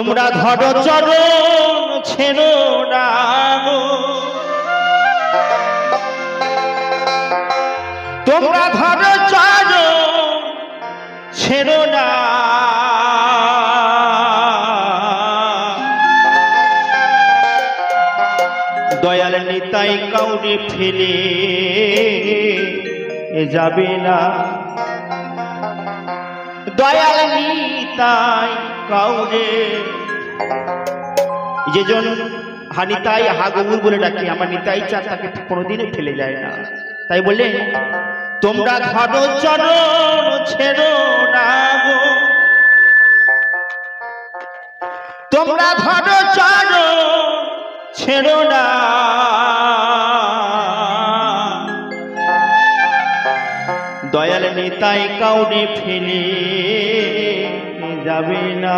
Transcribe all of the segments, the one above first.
তোমরা ধরো চরণ ছেড়ো না গো, তোমরা ধরো চরণ ছেড়ো না, দয়াল নিতাই কাউরে ফেলে যাবে না, দয়াল নিতাই কাউরে। যেজন হানিতাই হাগবুর বলে ডাকে, আমার নিতাই চা তাকে কোনোদিনও ফেলে যায় না। তাই বলে তোমরা ধরো চরণ ছেড়ো না গো, তোমরা ধরো চরণ ছেড়ো না, দয়াল নিতাই কাউরে ফেলে যাবে না,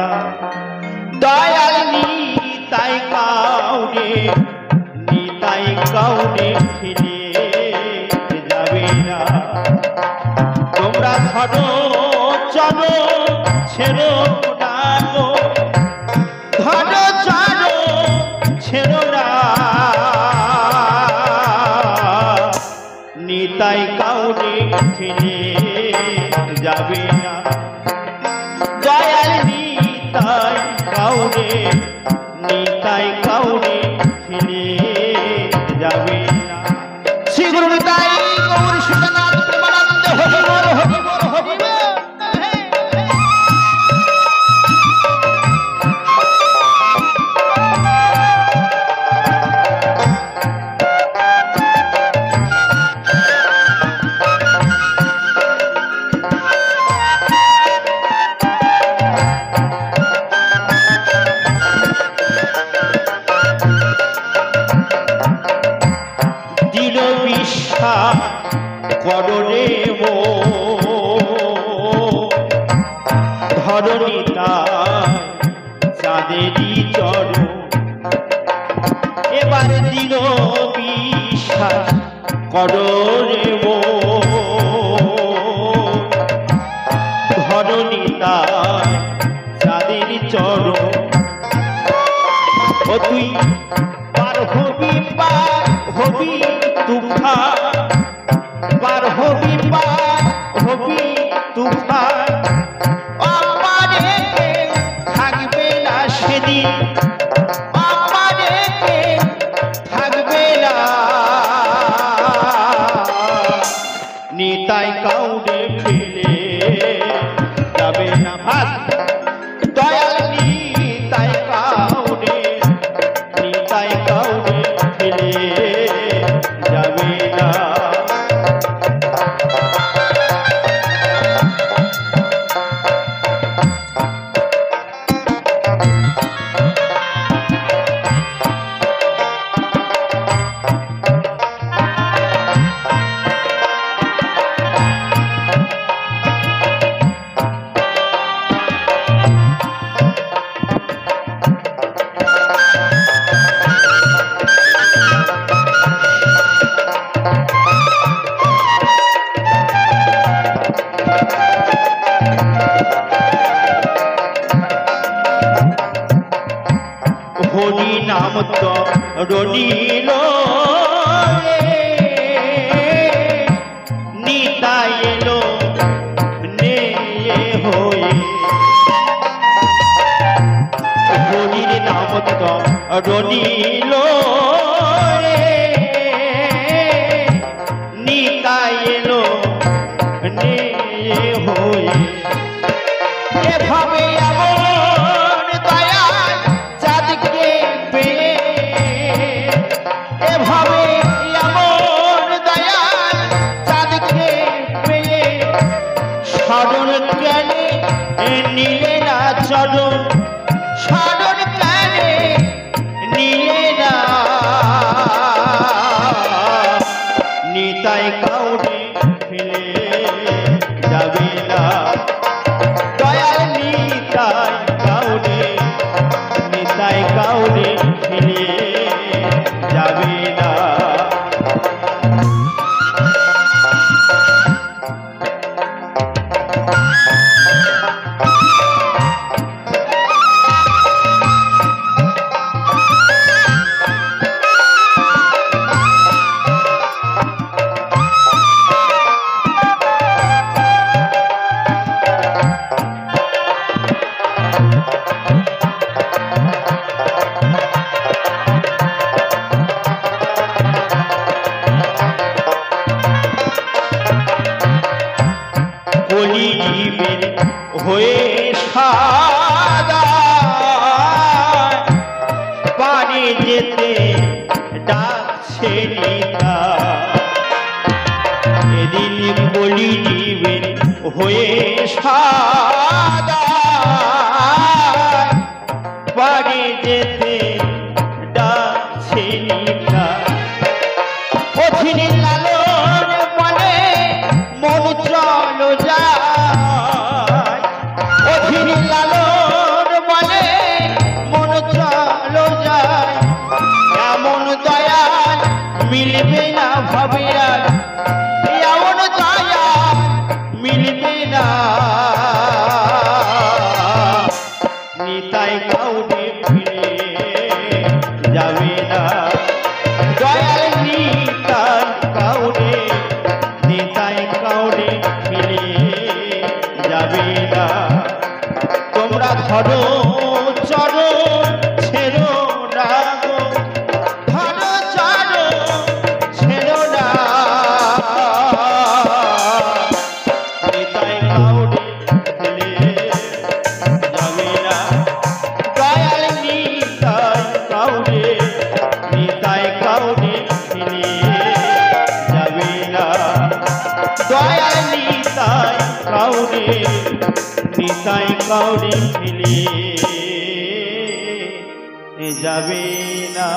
দয়াল নিতাই কাউরে, নিতাই কাউরে ফেলে যাবে না। তোমরা ধরো চরণ ছেড়ো না গো, ধরো চরণ ছেড়ো না, নিতাই কাউরে ফেলে যাবে না, দয়াল নিতাই কাউরে, নিতাই কাউরে ফেলে যাবে না। শ্রী গুরু নিতাই গৌর শিবনাথ প্রেমানন্দ হরি বল হরি বল হরি বল। করো রে মো ধরো নিতাই চাঁদেরই চরণ, এবার দিল বিশ্বাস করো রে মো ধরো নিতাই চাঁদেরই চরণ। ও তুই পার হবি তুফান, পার হবি তুফান, আমারে থাকবে না সেদিন, আমারে থাকবে না, নিতাই কাউরে ফেলে যাবে না, ভাত দয়াল নিতাই কাউরে, নিতাই কাউরে ফেলে যাবে না। হরি নাম তো রনিল নিতাই এলো নে হয়ে, হরির নাম তো রনিল নিতাই এলো নে হয়ে, এভাবে এমন দয়াল চাঁদকে পেয়ে, এভাবে এমন দয়াল চাঁদকে পেয়ে, স্মরণ জ্ঞানে নিলে না চরণ, স্মরণ জ্ঞানে নিলে না, নিতাই কাউরে ফেলে যাবে না, দয়াল নিতাই কাউরে, নিতাই কাউরে ফেলে যাবে না। বলি জীবের হয়ে সাদা পারে যেতে ডাকছে নিতাই। এদিন বলি জীবের হয়ে সাদা পারে যেতে ডাকছে নিতাই। কঠিন লালন বলে মন চলো যায়, কঠিন লালন বলে মন চলো যায়। এমন দয়াল মিলবে না ভাবে আর, এমন দয়াল মিলবে না। নিতাই কাউরে ফিরে যাবে না, দয়াল নিতাই কাউরে, নিতাই কাউরে ফিরে যাবে না। তোমরা ধরো চরণ ছেড়ো না গো, ধরো চরণ ছেড়ো না। নিতাই কাউরে ফিরে যাবে না, দয়াল নিতাই কাউরে, নিতাই কাউরে ফিরে যাবে না। দয়াল নিতাই কাউরে, নিতাই কাউরে ফিরে যাবে না।